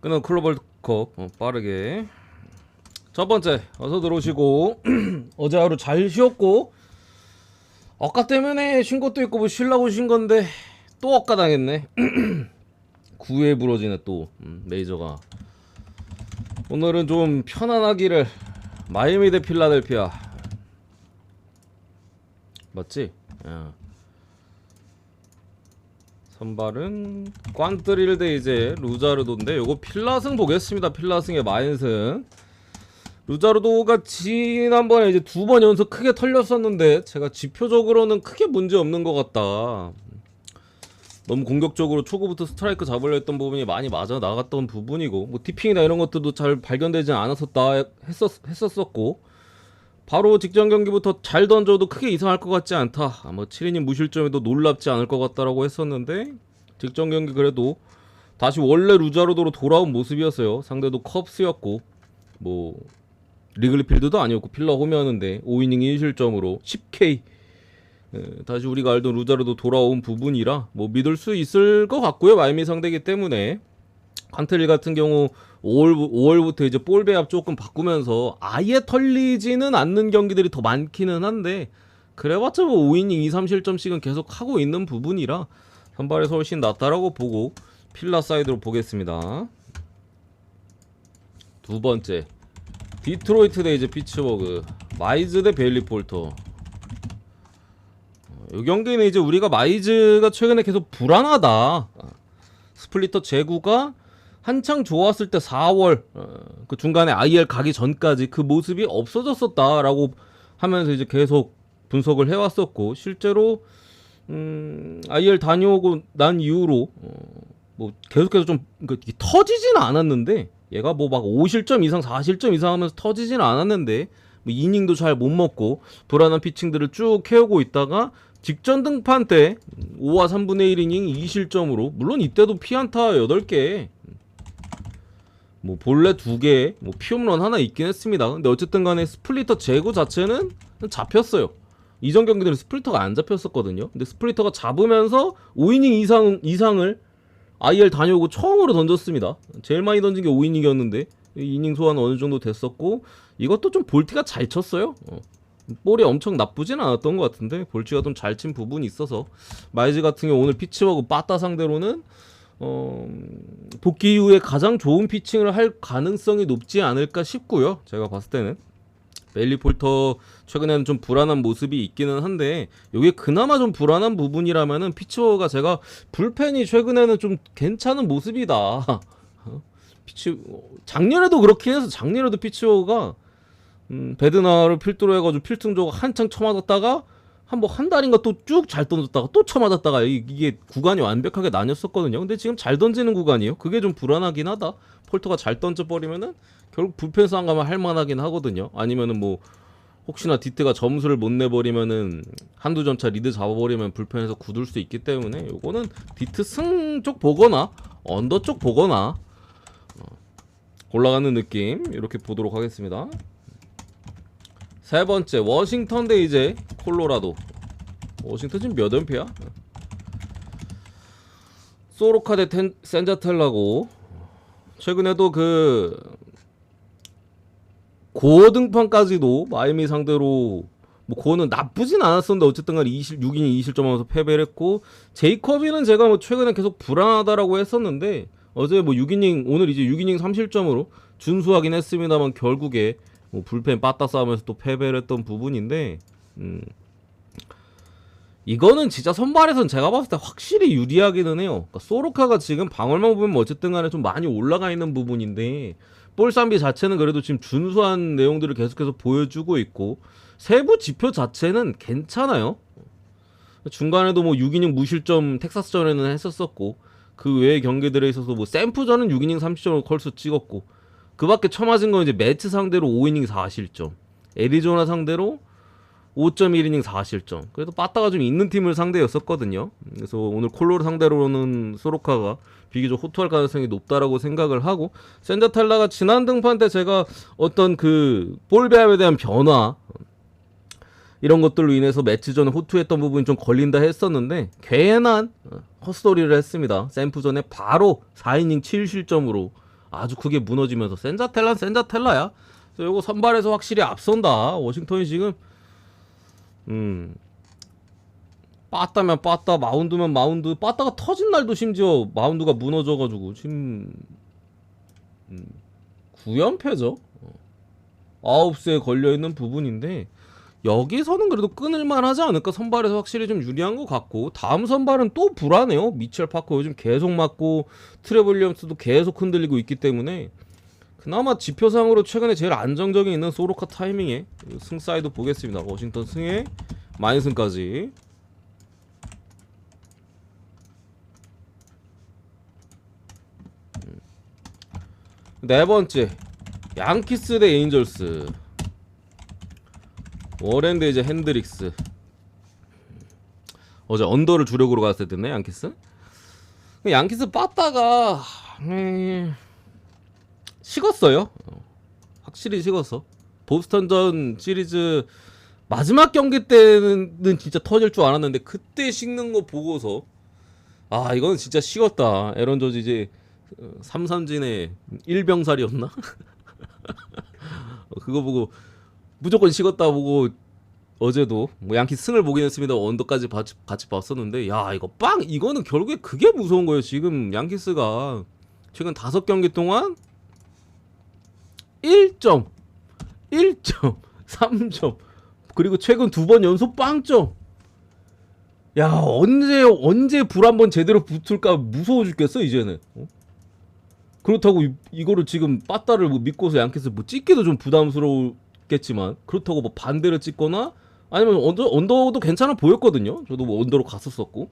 끊어 클로벌컵 빠르게 첫 번째 어서 들어오시고 어제 하루 잘 쉬었고 억가 때문에 쉰 것도 있고 뭐 쉬려고 쉰 건데 또 억가 당했네. 9회 부러지네 또 메이저가. 오늘은 좀 편안하기를. 마이애미 대 필라델피아 맞지? 야. 선발은 꽝뜨릴 대 이제 루자르도인데 요거 필라승 보겠습니다. 필라승의 마인승. 루자르도가 지난번에 이제 2번 연속 크게 털렸었는데 제가 지표적으로는 크게 문제 없는 것 같다. 너무 공격적으로 초구부터 스트라이크 잡으려 했던 부분이 많이 맞아 나갔던 부분이고 뭐 디핑이나 이런 것들도 잘 발견되지 않았었다 했었고 바로 직전 경기부터 잘 던져도 크게 이상할 것 같지 않다. 뭐 7이닝 무실점에도 놀랍지 않을 것 같다라고 했었는데 직전 경기 그래도 다시 원래 루자르도로 돌아온 모습이었어요. 상대도 컵스였고 뭐 리글리필드도 아니었고 필라 홈이었는데 5이닝 1실점으로 10K. 다시 우리가 알던 루자르도 돌아온 부분이라 뭐 믿을 수 있을 것 같고요. 마이애미 상대이기 때문에. 칸트릴 같은 경우 5월부터 이제 볼 배합 조금 바꾸면서 아예 털리지는 않는 경기들이 더 많기는 한데 그래봤자 뭐 5이닝 2, 3실점씩은 계속 하고 있는 부분이라 선발에서 훨씬 낫다라고 보고 필라 사이드로 보겠습니다. 두 번째 디트로이트 대 이제 피츠버그 마이즈 대 베일리 폴터. 이 경기는 이제 우리가 마이즈가 최근에 계속 불안하다. 스플리터 제구가 한창 좋았을 때 4월 그 중간에 IR 가기 전까지 그 모습이 없어졌었다라고 하면서 이제 계속 분석을 해왔었고 실제로 IR 다녀오고 난 이후로 뭐 계속해서 좀 터지지는 않았는데 얘가 뭐 막 5실점 이상 4실점 이상 하면서 터지지는 않았는데 뭐 이닝도 잘 못 먹고 불안한 피칭들을 쭉 해오고 있다가 직전 등판 때 5와 3분의 1이닝 2실점으로 물론 이때도 피안타 8개 뭐 본래 2개 뭐 피홈런 하나 있긴 했습니다. 근데 어쨌든 간에 스플리터 제구 자체는 잡혔어요. 이전 경기들은 스플리터가 안 잡혔었거든요. 근데 스플리터가 잡으면서 5이닝 이상을 IR 다녀오고 처음으로 던졌습니다. 제일 많이 던진 게 5이닝이었는데 이닝 소화는 어느 정도 됐었고 이것도 좀 볼티가 잘 쳤어요. 볼이 엄청 나쁘진 않았던 것 같은데 볼티가 좀 잘 친 부분이 있어서 마이즈 같은 경우 오늘 피츠버그 빠따 상대로는 복귀 이후에 가장 좋은 피칭을 할 가능성이 높지 않을까 싶고요. 제가 봤을 때는 베일리 폴터 최근에는 좀 불안한 모습이 있기는 한데 이게 그나마 좀 불안한 부분이라면은 피츠버가 제가 불펜이 최근에는 좀 괜찮은 모습이다. 작년에도 그렇긴 해서 작년에도 피츠버가 베드나를 필두로 해가지고 필승조가 한창 쳐맞았다가 한 달인가 또 쭉 잘 던졌다가 또 쳐맞았다가 이게 구간이 완벽하게 나뉘었었거든요. 근데 지금 잘 던지는 구간이에요. 그게 좀 불안하긴 하다. 폴터가 잘 던져버리면은 결국 불펜 싸움 가면 할만하긴 하거든요. 아니면은 뭐 혹시나 디트가 점수를 못 내버리면은 한두 점차 리드 잡아버리면 불펜에서 굳을 수 있기 때문에 요거는 디트 승 쪽 보거나 언더 쪽 보거나 올라가는 느낌 이렇게 보도록 하겠습니다. 세 번째 워싱턴 대 이제 콜로라도. 워싱턴 지금 몇 연패야? 소로카 대 센자텔라고. 최근에도 그 고어 등판까지도 마이애미 상대로 뭐 고어는 나쁘진 않았었는데 어쨌든 간에 6이닝 2실점 하면서 패배를 했고 제이커비는 제가 뭐 최근에 계속 불안하다라고 했었는데 어제 뭐 6이닝 오늘 이제 6이닝 3실점으로 준수하긴 했습니다만 결국에 뭐 불펜 빠따 싸우면서 또 패배를 했던 부분인데 이거는 진짜 선발에선 제가 봤을 때 확실히 유리하기는 해요. 그러니까 소로카가 지금 방어만 보면 뭐 어쨌든 간에 좀 많이 올라가 있는 부분인데 볼쌈비 자체는 그래도 지금 준수한 내용들을 계속해서 보여주고 있고 세부 지표 자체는 괜찮아요. 중간에도 뭐 6이닝 무실점 텍사스전에는 했었었고 그 외의 경기들에 있어서 뭐 샘프전은 6이닝 30점으로 컬스 찍었고 그 밖에 처맞은 건 이제 매츠 상대로 5이닝 4실점 애리조나 상대로 5.1이닝 4실점 그래도 빠따가 좀 있는 팀을 상대였었거든요. 그래서 오늘 콜로를 상대로는 소로카가 비교적 호투할 가능성이 높다라고 생각을 하고 센자탈라가 지난 등판 때 제가 어떤 그 볼 배합에 대한 변화 이런 것들로 인해서 매치전에 호투했던 부분이 좀 걸린다 했었는데 괜한 헛소리를 했습니다. 샘프전에 바로 4이닝 7실점으로 아주 크게 무너지면서 센자텔라는 센자텔라야. 그래서 요거 선발에서 확실히 앞선다. 워싱턴이 지금 빠따면 빠따, 마운드면 마운드, 빠따가 터진 날도 심지어 마운드가 무너져가지고 지금 9연패죠. 9수에 걸려있는 부분인데 여기서는 그래도 끊을만 하지 않을까. 선발에서 확실히 좀 유리한 것 같고, 다음 선발은 또 불안해요. 미첼 파커 요즘 계속 맞고 트레 윌리엄스도 계속 흔들리고 있기 때문에 그나마 지표상으로 최근에 제일 안정적인 있는 소로카 타이밍에 승 사이드 보겠습니다. 워싱턴 승에 마인승까지. 네 번째, 양키스 대 에인절스. 워렌 대 이제 핸드릭스. 어제 언더를 주력으로 갔을 때네 양키스. 양키스 빠따가 식었어요. 확실히 식었어. 보스턴전 시리즈 마지막 경기 때는 진짜 터질 줄 알았는데 그때 식는 거 보고서 아 이거는 진짜 식었다. 에런 저지 이제 삼삼진의 일병살이었나? 그거 보고 무조건 식었다 보고 어제도 뭐 양키 승을 보긴 했습니다. 언더까지 같이 봤었는데 야 이거 빵 이거는 결국에 그게 무서운 거예요. 지금 양키스가 최근 5경기 동안 1점 1점 3점 그리고 최근 2번 연속 빵점. 야 언제 불 한번 제대로 붙을까 무서워 죽겠어 이제는. 그렇다고 이거를 지금 빠따를 뭐 믿고서 양키스 뭐 찍기도 좀 부담스러웠겠지만 그렇다고 뭐 반대를 찍거나 아니면 언더도 괜찮아 보였거든요. 저도 뭐 언더로 갔었었고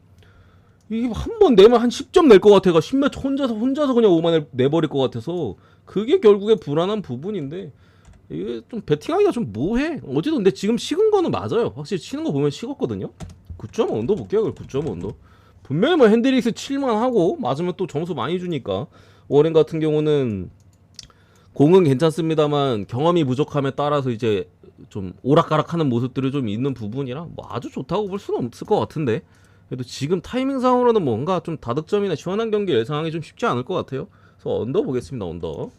이게 한 번 내면 한 10점 낼 것 같아가 10몇 혼자서 그냥 5만 내버릴 것 같아서 그게 결국에 불안한 부분인데 이게 좀 배팅하기가 좀 뭐해. 어제도 근데 지금 식은 거는 맞아요. 확실히 치는 거 보면 식었거든요. 9점 언더 볼게요. 9점 언더. 분명히 뭐 핸드릭스 7만 하고 맞으면 또 점수 많이 주니까. 워렌 같은 경우는 공은 괜찮습니다만 경험이 부족함에 따라서 이제 좀 오락가락하는 모습들이 좀 있는 부분이라 뭐 아주 좋다고 볼 수는 없을 것 같은데 그래도 지금 타이밍상으로는 뭔가 좀 다득점이나 시원한 경기 예상하기 좀 쉽지 않을 것 같아요. 그래서 언더 보겠습니다. 언더.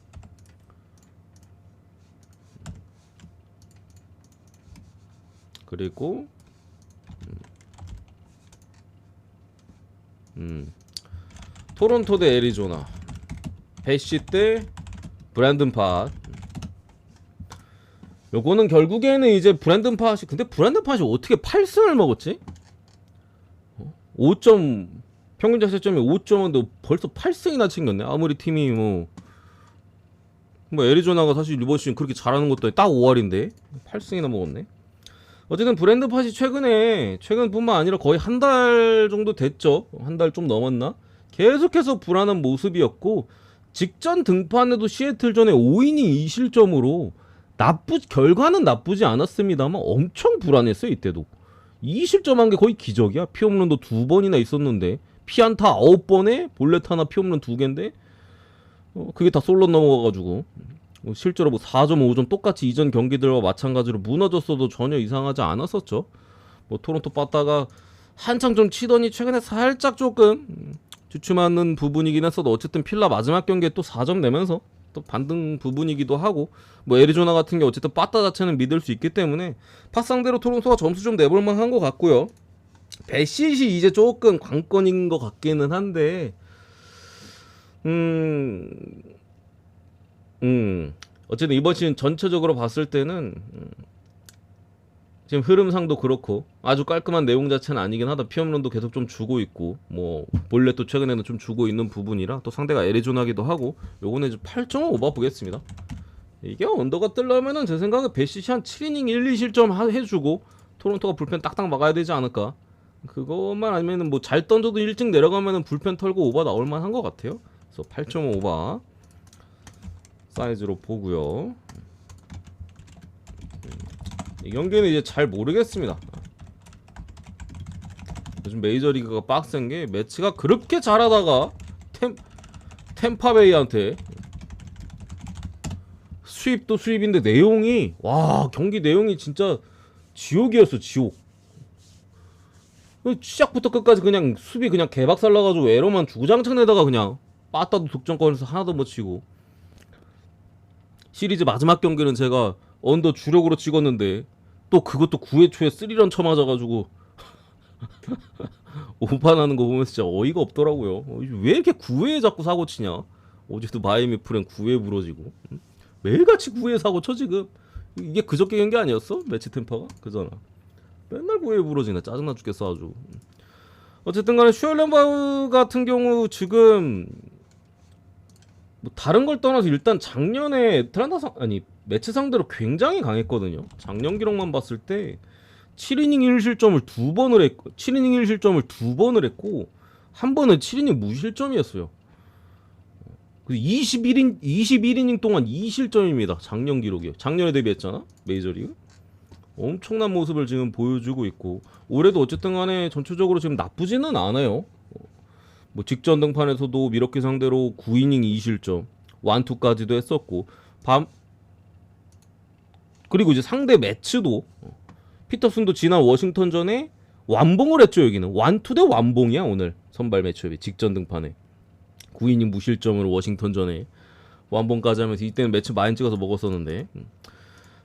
그리고 토론토 대 애리조나. 배시 대 브랜든 팟. 요거는 결국에는 이제 브랜든 팟이 근데 브랜든 팟이 어떻게 8승을 먹었지? 5점 평균 자책점이 5점인데 벌써 8승이나 챙겼네. 아무리 팀이 뭐 애리조나가 사실 이번 시즌 그렇게 잘하는 것도 딱 5할인데 8승이나 먹었네. 어쨌든 브랜든 팟이 최근뿐만 아니라 거의 한 달 정도 됐죠. 한 달 좀 넘었나? 계속해서 불안한 모습이었고 직전 등판에도 시애틀전에 5이닝 2실점으로 결과는 나쁘지 않았습니다만 엄청 불안했어요. 이때도 2실점한 게 거의 기적이야. 피홈런도 2번이나 있었는데 피안타 9번에 볼넷 하나 피홈런 2개인데 그게 다 솔로 넘어가가지고 실제로 뭐 4점 5점 똑같이 이전 경기들과 마찬가지로 무너졌어도 전혀 이상하지 않았었죠. 뭐 토론토 빠따가 한창 좀 치더니 최근에 살짝 조금 주춤하는 부분이긴 했어도 어쨌든 필라 마지막 경기에 또 4점 내면서 또 반등 부분이기도 하고 뭐 애리조나 같은 게 어쨌든 빠따 자체는 믿을 수 있기 때문에 팟 상대로 토론토가 점수 좀 내볼만 한 것 같고요. 배시시 이제 조금 관건인 것 같기는 한데 어쨌든 이번 시즌 전체적으로 봤을 때는 지금 흐름상도 그렇고 아주 깔끔한 내용 자체는 아니긴 하다. 피홈런도 계속 좀 주고 있고 뭐 볼넷도 최근에는 좀 주고 있는 부분이라 또 상대가 애리조나기도 하고 요거는 이제 8.5 오버 보겠습니다. 이게 언더가 뜨려면은 제 생각에 배시시 한 7이닝 1, 2실점 해주고 토론토가 불펜 딱딱 막아야 되지 않을까. 그것만 아니면은 뭐 잘 던져도 일찍 내려가면은 불펜 털고 오버 나올만 한 것 같아요. 그래서 8.5 오버 사이즈로 보고요. 이 경기는 이제 잘 모르겠습니다. 요즘 메이저리그가 빡센 게 매치가 그렇게 잘하다가 템파베이한테 수입도 수입인데 내용이 경기 내용이 진짜 지옥이었어. 지옥. 시작부터 끝까지 그냥 수비 그냥 개박살 나가지고 에러만 주구장창 내다가 그냥 빠따도 득점권에서 하나도 못 치고 시리즈 마지막 경기는 제가 언더 주력으로 찍었는데 또 그것도 9회 초에 3런 쳐맞아가지고 오판하는 거 보면서 진짜 어이가 없더라고요. 왜 이렇게 9회에 자꾸 사고 치냐? 어제도 마이애미 프렌 9회 부러지고 매일같이 9회 사고 쳐 지금. 이게 그저께 경기 아니었어? 매치 템파가? 그잖아. 맨날 9회 부러지네. 짜증나 죽겠어 아주. 어쨌든 간에 슈얼렌바우 같은 경우 지금 뭐 다른 걸 떠나서 일단 작년에 매치 상대로 굉장히 강했거든요. 작년 기록만 봤을 때 7이닝 1실점을 2번을 했고 7이닝 1실점을 2번을 했고 한 번은 7이닝 무실점이었어요. 21이닝 동안 2실점입니다. 작년 기록이요. 작년에 데뷔했잖아. 메이저리그. 엄청난 모습을 지금 보여주고 있고 올해도 어쨌든 간에 전체적으로 지금 나쁘지는 않아요. 뭐 직전 등판에서도 미러키 상대로 9이닝 2실점, 완투까지도 했었고 그리고 이제 상대 매치도 피터슨도 지난 워싱턴전에 완봉을 했죠. 여기는 완투 대 완봉이야. 오늘 선발 매치업이 직전 등판에 9이닝 무실점으로 워싱턴전에 완봉까지 하면서 이때는 매치 많이 찍어서 먹었었는데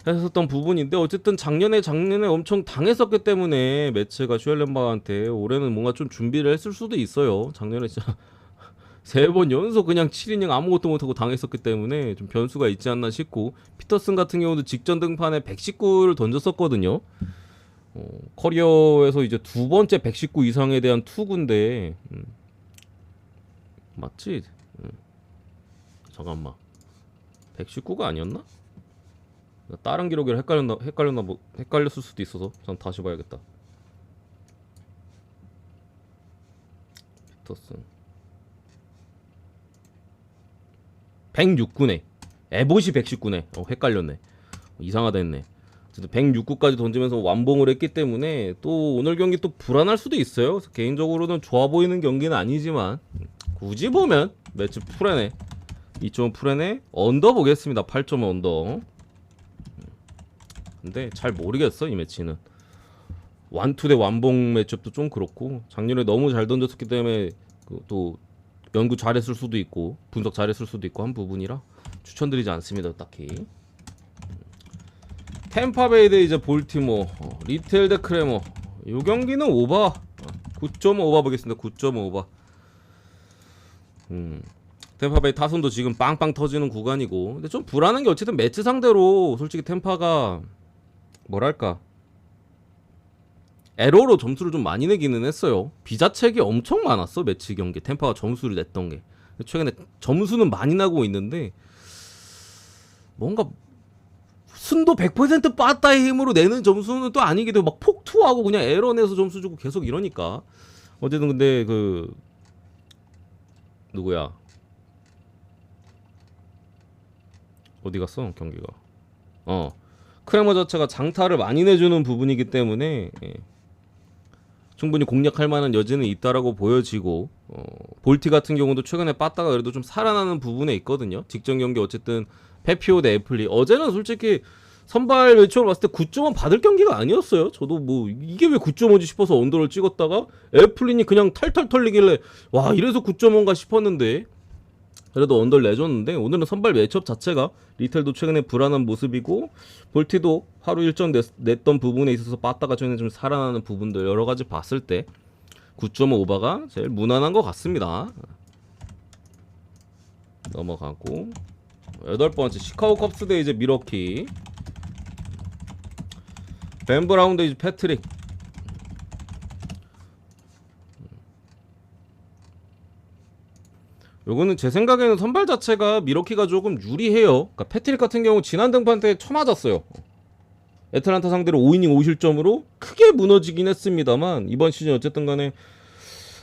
했었던 부분인데 어쨌든 작년에 엄청 당했었기 때문에 매체가 슈엘렌바한테 올해는 뭔가 좀 준비를 했을 수도 있어요. 작년에 진짜 3번 연속 그냥 7이닝 아무것도 못하고 당했었기 때문에 좀 변수가 있지 않나 싶고 피터슨 같은 경우도 직전 등판에 119를 던졌었거든요. 커리어에서 이제 두 번째 119 이상에 대한 투구인데 맞지? 잠깐만 119가 아니었나? 다른 기록이랑 헷갈렸을 수도 있어서 전 다시 봐야겠다. 피터슨 106구네. 에봇이 119네. 헷갈렸네. 이상하다 했네. 106구까지 던지면서 완봉을 했기 때문에 또 오늘 경기 또 불안할 수도 있어요. 그래서 개인적으로는 좋아 보이는 경기는 아니지만 굳이 보면 매치 풀에네 2.5 풀에네 언더 보겠습니다. 8.5 언더. 근데 잘 모르겠어 이 매치는. 완투 대 완봉 매치업도 좀 그렇고 작년에 너무 잘 던졌었기 때문에 또 연구 잘했을 수도 있고 분석 잘했을 수도 있고 한 부분이라 추천드리지 않습니다. 딱히. 템파베이 대 이제 볼티모 리텔 대 크레머 요 경기는 오버 9.5 오버 보겠습니다. 9.5 오버. 템파베이 타선도 지금 빵빵 터지는 구간이고 근데 좀 불안한 게 어쨌든 매치 상대로 솔직히 템파가 뭐랄까 에러로 점수를 좀 많이 내기는 했어요. 비자책이 엄청 많았어. 매치 경기 템파가 점수를 냈던 게 최근에 점수는 많이 나고 있는데 뭔가 순도 100% 빠따의 힘으로 내는 점수는 또 아니기도 막 폭투하고 그냥 에러 내서 점수 주고 계속 이러니까 어쨌든 근데 그 누구야 어디 갔어 경기가 크레머 자체가 장타를 많이 내주는 부분이기 때문에 충분히 공략할 만한 여지는 있다라고 보여지고 볼티 같은 경우도 최근에 빠따가 그래도 좀 살아나는 부분에 있거든요. 직전 경기 어쨌든 페피오 대 애플리 어제는 솔직히 선발 매치업을 봤을 때 9.1 받을 경기가 아니었어요. 저도 뭐 이게 왜 9.5지 싶어서 언더를 찍었다가 애플린이 그냥 탈탈 털리길래 와 이래서 9.5인가 싶었는데 그래도 언더를 내줬는데 오늘은 선발 매치업 자체가 리텔도 최근에 불안한 모습이고 볼티도 하루 일정 냈던 부분에 있어서 빠따가 최근에 좀 살아나는 부분들 여러 가지 봤을 때 9.5 오버가 제일 무난한 것 같습니다. 넘어가고 8번째 시카고 컵스 대 이제 미러키 벤 브라운 대 이제 패트릭 요거는 제 생각에는 선발 자체가 미러키가 조금 유리해요. 그러니까 패트릭 같은 경우 지난 등판 때 쳐맞았어요. 애틀란타 상대로 5이닝 5실점으로 크게 무너지긴 했습니다만 이번 시즌 어쨌든 간에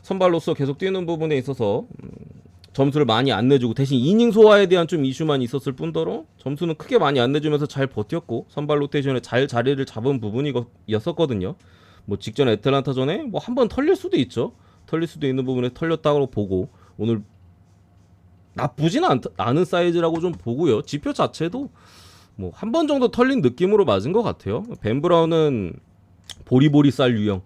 선발로서 계속 뛰는 부분에 있어서 점수를 많이 안 내주고 대신 이닝 소화에 대한 좀 이슈만 있었을 뿐더러 점수는 크게 많이 안 내주면서 잘 버텼고 선발 로테이션에 잘 자리를 잡은 부분이었었거든요. 뭐 직전 애틀란타전에 뭐 한번 털릴 수도 있죠. 털릴 수도 있는 부분에 털렸다고 보고 오늘 나쁘지는 않은 사이즈라고 좀 보고요. 지표 자체도 뭐 한 번 정도 털린 느낌으로 맞은 것 같아요. 벤 브라운은 보리보리 쌀 유형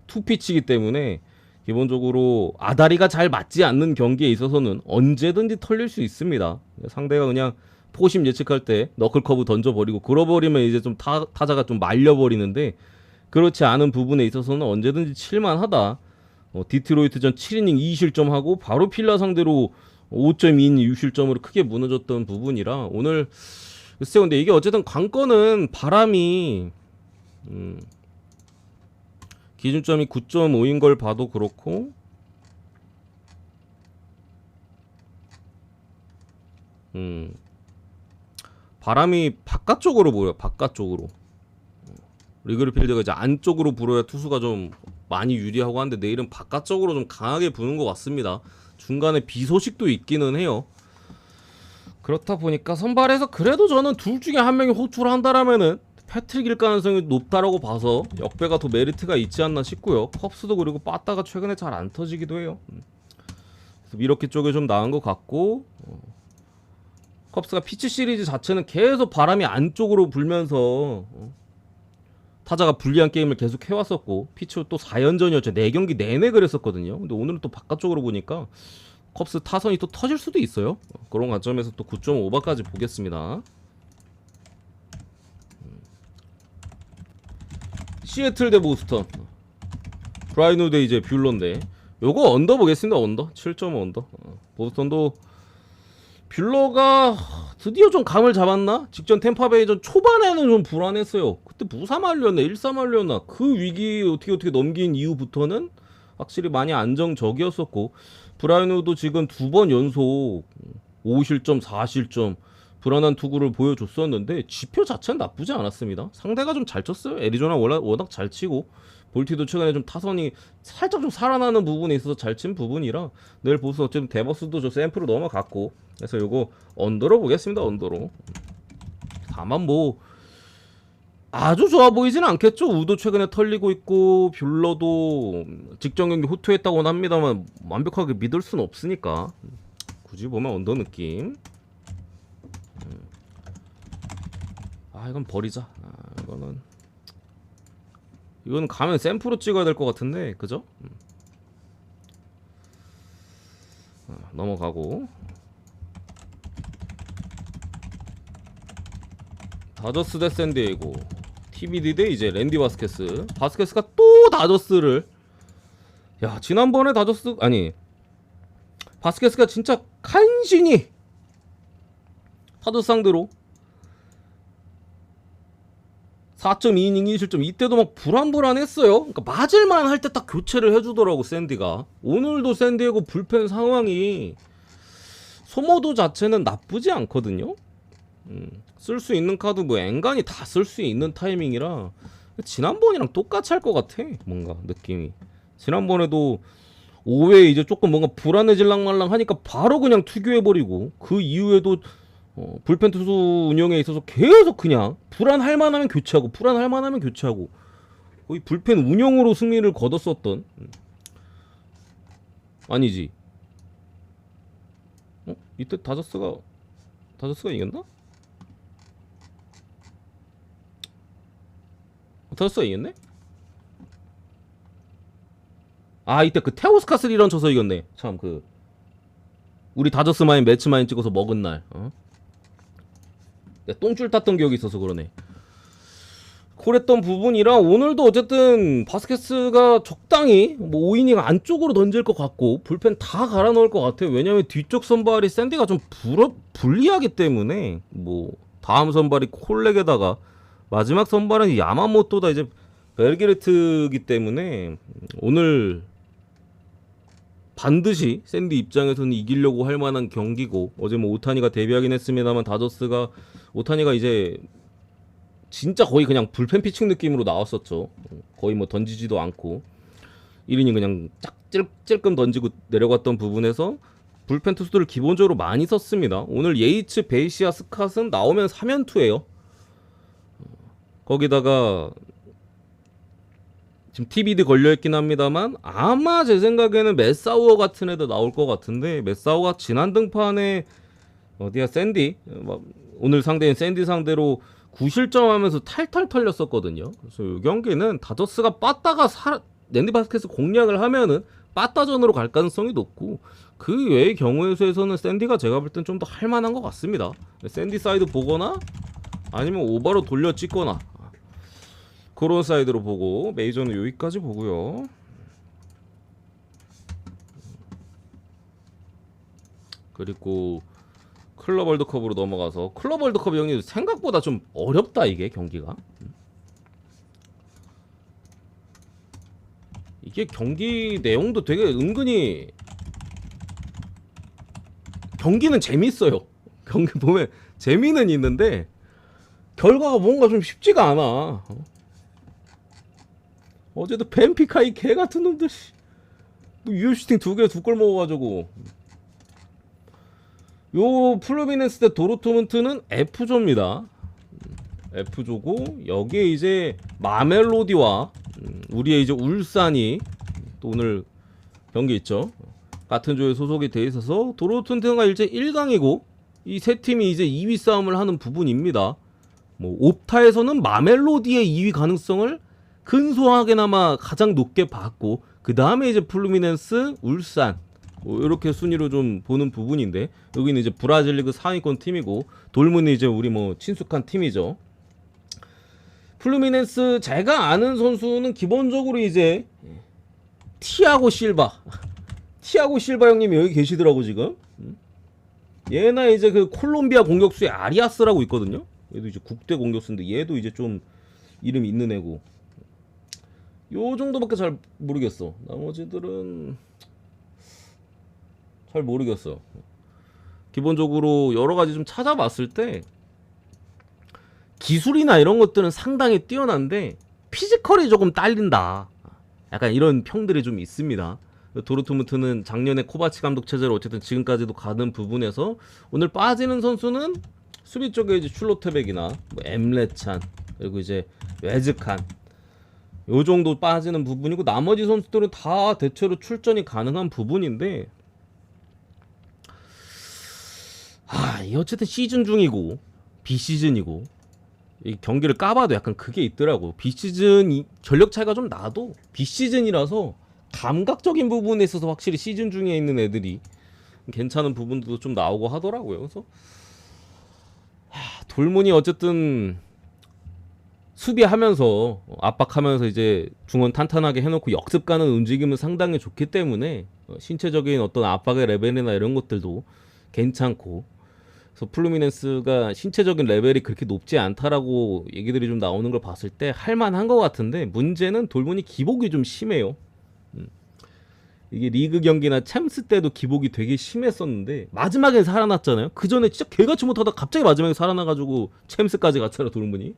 투피치이기 때문에 기본적으로 아다리가 잘 맞지 않는 경기에 있어서는 언제든지 털릴 수 있습니다. 상대가 그냥 포심 예측할 때 너클 커브 던져버리고 그러버리면 이제 좀 타자가 좀 말려버리는데 그렇지 않은 부분에 있어서는 언제든지 칠만하다. 디트로이트전 7이닝 2실점하고 바로 필라 상대로 5.2이닝 6실점으로 크게 무너졌던 부분이라 오늘 글쎄 근데 이게 어쨌든 관건은 바람이 기준점이 9.5인 걸 봐도 그렇고 바람이 바깥쪽으로 보여. 바깥쪽으로. 리그리 필드가 이제 안쪽으로 불어야 투수가 좀 많이 유리하고 한데 내일은 바깥쪽으로 좀 강하게 부는 것 같습니다. 중간에 비 소식도 있기는 해요. 그렇다 보니까 선발에서 그래도 저는 둘 중에 한 명이 호투를 한다라면은 패트릭일 가능성이 높다라고 봐서 역배가 더 메리트가 있지 않나 싶고요. 컵스도 그리고 빠따가 최근에 잘 안 터지기도 해요. 그래서 미러키 쪽에 좀 나은 것 같고 컵스가 피치 시리즈 자체는 계속 바람이 안쪽으로 불면서 타자가 불리한 게임을 계속 해왔었고 피치로 또 4연전이었죠. 4경기 내내 그랬었거든요. 근데 오늘은 또 바깥쪽으로 보니까 컵스 타선이 또 터질 수도 있어요. 그런 관점에서 또 9.5바까지 보겠습니다. 시애틀 대 보스턴 브라이누 대 이제 뷰러인데 요거 언더 보겠습니다. 언더 7.5 언더. 보스턴도 뷰러가 드디어 좀 감을 잡았나? 직전 템파베이전 초반에는 좀 불안했어요. 그때 무사말렸나 1사말렸나 그 위기 어떻게 넘긴 이후부터는 확실히 많이 안정적이었었고 브라이누도 지금 2번 연속 5실점 4실점 불안한 투구를 보여줬었는데 지표 자체는 나쁘지 않았습니다. 상대가 좀 잘 쳤어요. 애리조나 워낙 잘 치고 볼티도 최근에 좀 타선이 살짝 좀 살아나는 부분에 있어서 잘 친 부분이라 내일 보스 어쨌든 데버스도 저 샘플로 넘어갔고 그래서 요거 언더로 보겠습니다. 언더로. 다만 뭐 아주 좋아 보이진 않겠죠. 우도 최근에 털리고 있고 뷰러도 직전 경기 호투했다고는 합니다만 완벽하게 믿을 순 없으니까 굳이 보면 언더 느낌. 이건 버리자. 이건 가면 샘플로 찍어야 될 것 같은데 그죠? 넘어가고 다저스 대 샌디에이고 TBD 대 이제 랜디 바스케스가 또 다저스를 지난번에 바스케스가 진짜 간신히 다저스 상대로 4.2이닝 2실점 이때도 막 불안했어요. 그러니까 맞을만 할 때 딱 교체를 해주더라고 샌디가. 오늘도 샌디에고 불펜 상황이 소모도 자체는 나쁘지 않거든요. 쓸 수 있는 카드 뭐 앵간히 다 쓸 수 있는 타이밍이라 지난번이랑 똑같이 할 것 같아. 뭔가 느낌이 지난번에도 5회 이제 조금 뭔가 불안해질랑말랑 하니까 바로 그냥 투교해버리고 그 이후에도 불펜 투수 운영에 있어서 계속 그냥 불안할 만하면 교체하고 거의 불펜 운영으로 승리를 거뒀었던 아니지 이때 다저스가 이겼나? 다저스가 이겼네? 이때 그 테오스카스리런 쳐서 이겼네. 참 우리 다저스 마인 매치 마인 찍어서 먹은 날 똥줄 탔던 기억이 있어서 그러네. 그랬던 부분이라 오늘도 어쨌든 바스케스가 적당히 뭐 5이닝 안쪽으로 던질 것 같고 불펜 다 갈아 넣을 것 같아요. 왜냐면 뒤쪽 선발이 샌디가 좀 불리하기 때문에 뭐 다음 선발이 콜렉에다가 마지막 선발은 야마모토다 이제 벨게르트기 때문에 오늘 반드시 샌디 입장에서는 이기려고 할 만한 경기고 어제 뭐 오타니가 데뷔하긴 했습니다만 다저스가 오타니가 이제 진짜 거의 그냥 불펜 피칭 느낌으로 나왔었죠. 거의 뭐 던지지도 않고 1이닝 그냥 찔끔 던지고 내려갔던 부분에서 불펜 투수들을 기본적으로 많이 썼습니다. 오늘 예이츠, 베이시아, 스캇은 나오면 3연투예요. 거기다가 지금 TBD 걸려있긴 합니다만 아마 제 생각에는 메사우어 같은 애도 나올 것 같은데 메사우어가 지난 등판에 어디야 샌디 오늘 상대인 샌디 상대로 9실점하면서 탈탈 털렸었거든요. 그래서 이 경기는 다저스가 빠따가 랜디 바스켓스 공략을 하면은 빠따전으로 갈 가능성이 높고, 그 외의 경우에 수에서는 샌디가 제가 볼 땐 좀 더 할만한 것 같습니다. 샌디 사이드 보거나 아니면 오버로 돌려 찍거나 그런 사이드로 보고, 메이저는 여기까지 보고요. 그리고 클럽 월드컵으로 넘어가서, 클럽 월드컵이 형님 생각보다 좀 어렵다 이게 경기가. 이게 경기 내용도 되게 은근히, 경기는 재밌어요. 경기 보면 재미는 있는데 결과가 뭔가 좀 쉽지가 않아. 어제도 벤피카 이 개같은 놈들 뭐 유효슈팅 2개 2골 먹어가지고. 요 플루미넨스 대 도르트문트는 F조입니다. F조고, 여기에 이제 마멜로디와 우리의 이제 울산이 또 오늘 경기 있죠. 같은 조에 소속이 돼 있어서 도르트문트가 이제 1강이고 이 세 팀이 이제 2위 싸움을 하는 부분입니다. 뭐 옵타에서는 마멜로디의 2위 가능성을 근소하게나마 가장 높게 봤고, 그 다음에 이제 플루미넨스, 울산, 뭐 이렇게 순위로 좀 보는 부분인데, 여기는 이제 브라질 리그 상위권 팀이고, 돌문이 이제 우리 뭐 친숙한 팀이죠. 플루미넨스 제가 아는 선수는 기본적으로 이제 티아고 실바 형님이 여기 계시더라고 지금. 얘나 이제 그 콜롬비아 공격수의 아리아스라고 있거든요. 얘도 이제 국대 공격수인데 얘도 이제 좀 이름이 있는 애고. 요 정도밖에 잘 모르겠어. 나머지들은 잘 모르겠어. 기본적으로 여러 가지 좀 찾아봤을 때 기술이나 이런 것들은 상당히 뛰어난데 피지컬이 조금 딸린다. 약간 이런 평들이 좀 있습니다. 도르트문트는 작년에 코바치 감독 체제로 어쨌든 지금까지도 가는 부분에서 오늘 빠지는 선수는 수비 쪽에 이제 슐로테백이나 뭐 엠레찬, 그리고 이제 웨즈칸, 요 정도 빠지는 부분이고, 나머지 선수들은 다 대체로 출전이 가능한 부분인데, 이 어쨌든 시즌 중이고 비시즌이고, 이 경기를 까봐도 약간 그게 있더라고. 비시즌 전력 차이가 좀 나도 비시즌이라서 감각적인 부분에 있어서 확실히 시즌 중에 있는 애들이 괜찮은 부분도 좀 나오고 하더라고요. 그래서 돌문이 어쨌든 수비하면서 압박하면서 이제 중원 탄탄하게 해놓고 역습 가는 움직임은 상당히 좋기 때문에 신체적인 어떤 압박의 레벨이나 이런 것들도 괜찮고, 그래서 플루미넨스가 신체적인 레벨이 그렇게 높지 않다라고 얘기들이 좀 나오는 걸 봤을 때 할만한 것 같은데, 문제는 돌문이 기복이 좀 심해요. 이게 리그 경기나 챔스 때도 기복이 되게 심했었는데 마지막에 살아났잖아요. 그 전에 진짜 개같이 못하다 갑자기 마지막에 살아나가지고 챔스까지 갔잖아 돌문이.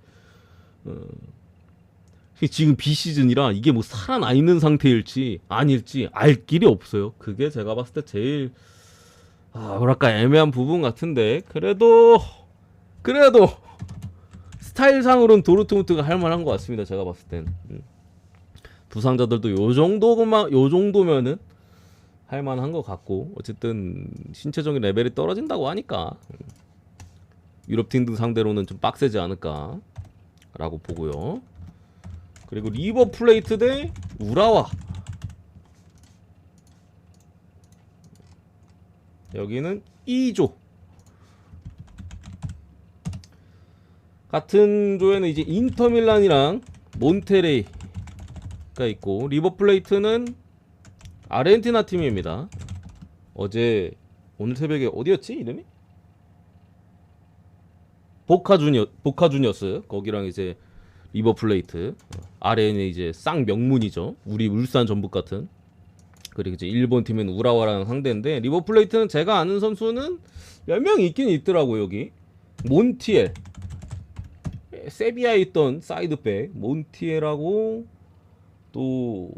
지금 비시즌이라 이게 뭐 살아나 있는 상태일지 아닐지 알 길이 없어요. 그게 제가 봤을 때 제일 뭐랄까 애매한 부분 같은데, 그래도 스타일상으로는 도르트문트가 할만한 것 같습니다. 제가 봤을 땐. 부상자들도 요 정도면은 할만한 것 같고, 어쨌든 신체적인 레벨이 떨어진다고 하니까 유럽 팀들 상대로는 좀 빡세지 않을까 라고 보고요. 그리고 리버 플레이트 대 우라와, 여기는 2조. 같은 조에는 이제 인터밀란이랑 몬테레이가 있고, 리버 플레이트는 아르헨티나 팀입니다. 오늘 새벽에 어디였지 이름이? 보카 주니어스 거기랑 이제 리버 플레이트, 아르헨티나 이제 쌍 명문이죠. 우리 울산 전북 같은. 그리고 이제 일본 팀은 우라와라는 상대인데, 리버 플레이트는 제가 아는 선수는 몇 명 있긴 있더라고요. 여기 몬티엘, 세비야에 있던 사이드백 몬티엘하고, 또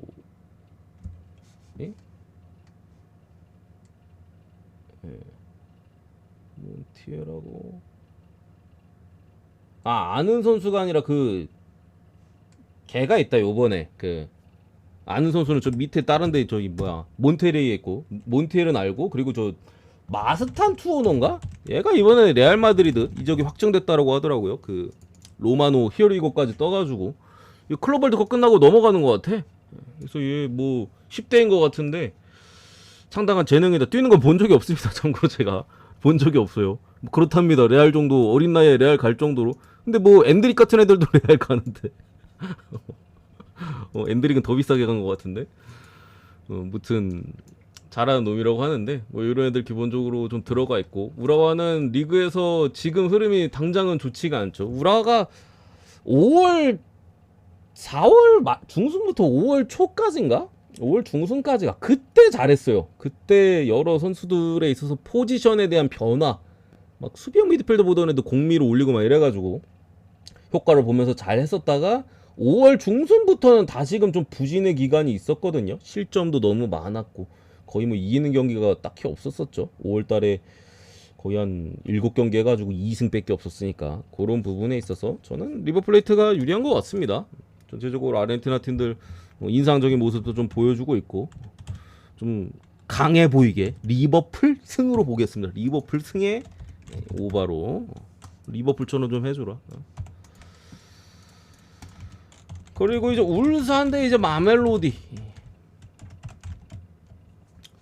몬티엘하고, 아는 선수가 아니라 그 걔가 있다. 요번에 그 아는 선수는 저 밑에 다른 데 저기 뭐야 몬테레이에 있고, 몬티엘은 알고, 그리고 저 마스탄 투어너인가? 얘가 이번에 레알 마드리드 이적이 확정됐다라고 하더라고요. 그 로마노 히어리고까지 떠가지고 클럽 월드컵 끝나고 넘어가는 것 같아. 그래서 얘 뭐 10대인 것 같은데 상당한 재능이다. 뛰는 건 본 적이 없습니다. 참고로 제가 본 적이 없어요. 뭐 그렇답니다. 레알 정도 어린 나이에 레알 갈 정도로. 근데 뭐 엔드릭 같은 애들도 레알 가는데 엔드릭은 더 비싸게 간 것 같은데. 무튼 잘하는 놈이라고 하는데 뭐 이런 애들 기본적으로 좀 들어가 있고, 우라와는 리그에서 지금 흐름이 당장은 좋지가 않죠. 우라가 5월 4월 중순부터 5월 초까지인가? 5월 중순까지가 그때 잘했어요. 그때 여러 선수들에 있어서 포지션에 대한 변화, 막 수비형 미드필더 보던 애도 공미로 올리고 막 이래가지고 효과를 보면서 잘 했었다가 5월 중순부터는 다시금 좀 부진의 기간이 있었거든요. 실점도 너무 많았고 거의 뭐 이기는 경기가 딱히 없었었죠. 5월 달에 거의 한 7경기 해가지고 2승밖에 없었으니까 그런 부분에 있어서 저는 리버플레이트가 유리한 것 같습니다. 전체적으로 아르헨티나 팀들 인상적인 모습도 좀 보여주고 있고 좀 강해 보이게 리버풀 승으로 보겠습니다. 리버풀 승에 오바로 리버풀처럼 좀 해주라. 그리고 이제 울산 대 이제 마멜로디,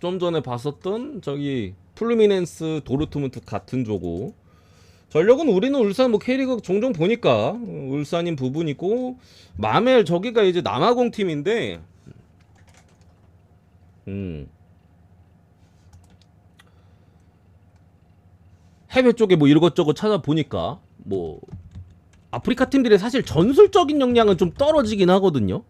좀 전에 봤었던 저기 플루미넨스 도르트문트 같은 조고. 전력은 우리는 울산 뭐 K리그 종종 보니까 울산인 부분이고, 마멜 저기가 이제 남아공 팀인데 해외 쪽에 뭐 이것저것 찾아보니까 뭐 아프리카 팀들이 사실 전술적인 역량은 좀 떨어지긴 하거든요.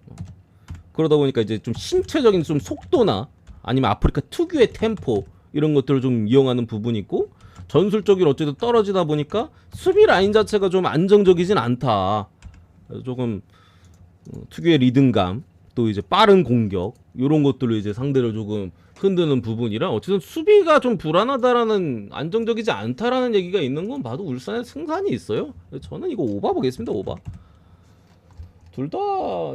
그러다 보니까 이제 좀 신체적인 좀 속도나 아니면 아프리카 특유의 템포 이런 것들을 좀 이용하는 부분이 있고, 전술적인 어쨌든 떨어지다 보니까 수비 라인 자체가 좀 안정적이진 않다. 조금 특유의 리듬감, 또 이제 빠른 공격 이런 것들로 이제 상대를 조금 흔드는 부분이라 어쨌든 수비가 좀 불안하다라는, 안정적이지 않다라는 얘기가 있는 건 봐도 울산의 승산이 있어요. 저는 이거 오바 보겠습니다. 오바. 둘 다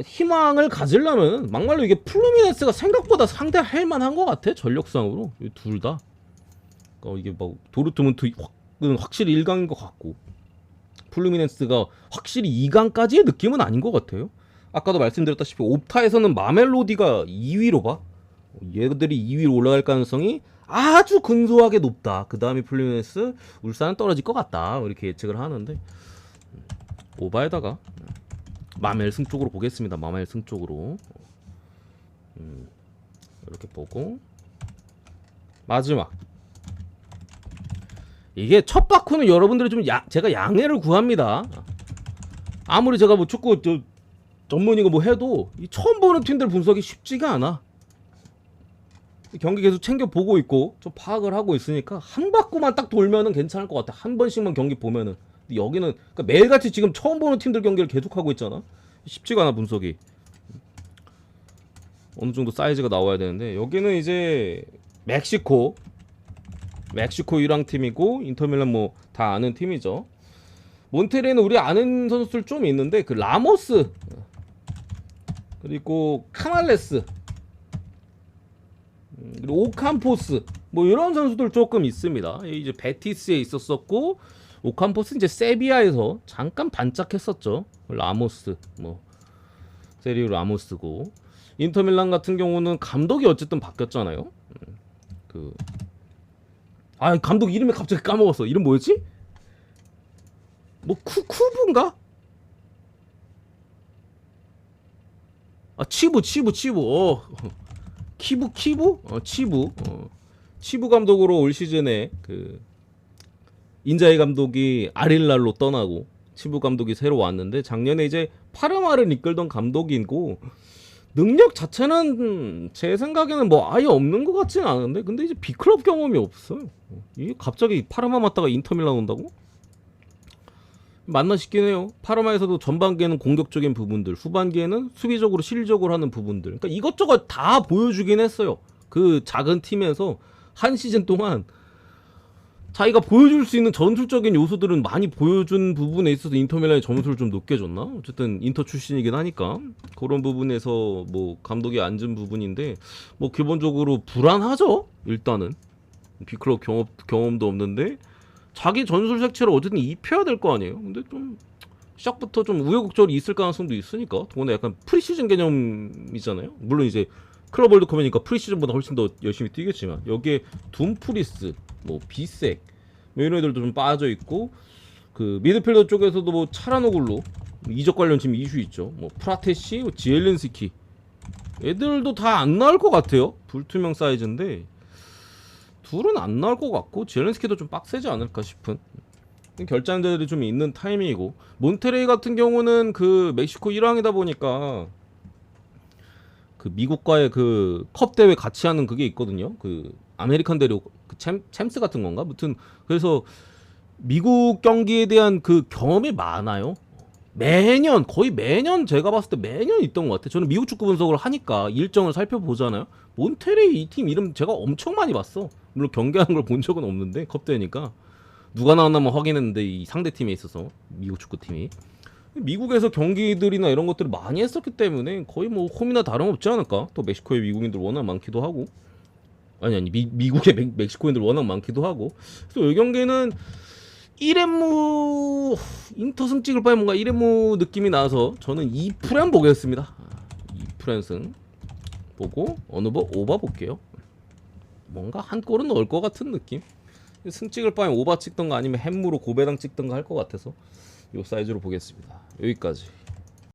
희망을 가지려면 막말로 이게 플루미네스가 생각보다 상대할 만한 것 같아. 전력상으로 둘 다. 그러니까 이게 막 도르트문트는 확실히 1강인 것 같고 플루미네스가 확실히 2강까지의 느낌은 아닌 것 같아요. 아까도 말씀드렸다시피 옵타에서는 마멜로디가 2위로 봐. 얘들이 2위로 올라갈 가능성이 아주 근소하게 높다. 그 다음에 플루미네스, 울산은 떨어질 것 같다. 이렇게 예측을 하는데 오바에다가 마멜 승 쪽으로 보겠습니다. 마멜 승 쪽으로 이렇게 보고 마지막, 이게 첫 바쿠는 여러분들이 좀 제가 양해를 구합니다. 아무리 제가 뭐 축구 전문이고 뭐 해도 이 처음 보는 팀들 분석이 쉽지가 않아. 경기 계속 챙겨 보고 있고 좀 파악을 하고 있으니까 한 바퀴만 딱 돌면은 괜찮을 것 같아. 한 번씩만 경기 보면은. 근데 여기는 그러니까 매일같이 지금 처음 보는 팀들 경기를 계속 하고 있잖아. 쉽지가 않아 분석이. 어느 정도 사이즈가 나와야 되는데 여기는 이제 멕시코 유랑 팀이고 인터밀란 뭐 다 아는 팀이죠. 몬테레는 우리 아는 선수들 좀 있는데 그 라모스 그리고 카날레스 그리고 오캄포스 뭐 이런 선수들 조금 있습니다. 이제 베티스에 있었었고 오캄포스 이제 세비야에서 잠깐 반짝했었죠. 라모스 뭐 세리오 라모스고, 인터밀란 같은 경우는 감독이 어쨌든 바뀌었잖아요. 감독 이름이 갑자기 까먹었어. 이름 뭐였지? 뭐 쿠브인가? 치부 치부 감독으로 올 시즌에 그 인자이 감독이 아릴랄로 떠나고 치부 감독이 새로 왔는데 작년에 이제 파르마를 이끌던 감독이고, 능력 자체는 제 생각에는 뭐 아예 없는 것 같지는 않은데 근데 이제 B클럽 경험이 없어요. 이게 갑자기 파르마 맞다가 인터밀란 온다고? 맞나 싶긴 해요. 파르마에서도 전반기에는 공격적인 부분들, 후반기에는 수비적으로 실력적으로 하는 부분들, 그러니까 이것저것 다 보여주긴 했어요. 그 작은 팀에서 한 시즌 동안 자기가 보여줄 수 있는 전술적인 요소들은 많이 보여준 부분에 있어서 인터밀란이 점수를 좀 높게 줬나? 어쨌든 인터 출신이긴 하니까 그런 부분에서 뭐 감독이 앉은 부분인데 뭐 기본적으로 불안하죠. 일단은 B클럽 경험도 없는데 자기 전술 색채를 어쨌든 입혀야 될 거 아니에요. 근데 좀 시작부터 좀 우여곡절이 있을 가능성도 있으니까. 더군다나 약간 프리시즌 개념이잖아요. 물론 이제 클럽 월드컵이니까 프리시즌보다 훨씬 더 열심히 뛰겠지만 여기에 둠프리스, 뭐 비색 뭐 이런 애들도 좀 빠져 있고 그 미드필더 쪽에서도 뭐 차라노글루 이적 관련 지금 이슈 있죠. 뭐 프라테시, 지엘린스키 애들도 다 안 나올 것 같아요. 불투명 사이즈인데 둘은 안 나올 것 같고 지엘린스키도 좀 빡세지 않을까 싶은 결장자들이 좀 있는 타이밍이고 몬테레이 같은 경우는 그 멕시코 1왕이다 보니까 그 미국과의 그 컵 대회 같이 하는 그게 있거든요. 그 아메리칸 대륙 그 챔스 같은 건가? 무튼 그래서 미국 경기에 대한 그 경험이 많아요. 매년 거의 매년 제가 봤을 때 매년 있던 것 같아요. 저는 미국 축구 분석을 하니까 일정을 살펴보잖아요. 몬테레이 이 팀 이름 제가 엄청 많이 봤어. 물론 경기하는 걸 본 적은 없는데 컵 대회니까 누가 나왔나만 확인했는데 이 상대 팀에 있어서 미국 축구팀이 미국에서 경기들이나 이런 것들을 많이 했었기 때문에 거의 뭐 홈이나 다름없지 않을까. 또 멕시코에 미국인들 워낙 많기도 하고 아니 미국에 멕시코인들 워낙 많기도 하고 그래서 이 경기는 1엠무 인터승 찍을 바에 뭔가 1엠무 느낌이 나서 저는 2프렌 보겠습니다. 2프렌승 보고 어느 버 오바 볼게요. 뭔가 한 골은 넣을 것 같은 느낌. 승 찍을 바에 오바 찍던가 아니면 햄무로 고배당 찍던가 할 것 같아서 요 사이즈로 보겠습니다. 여기까지.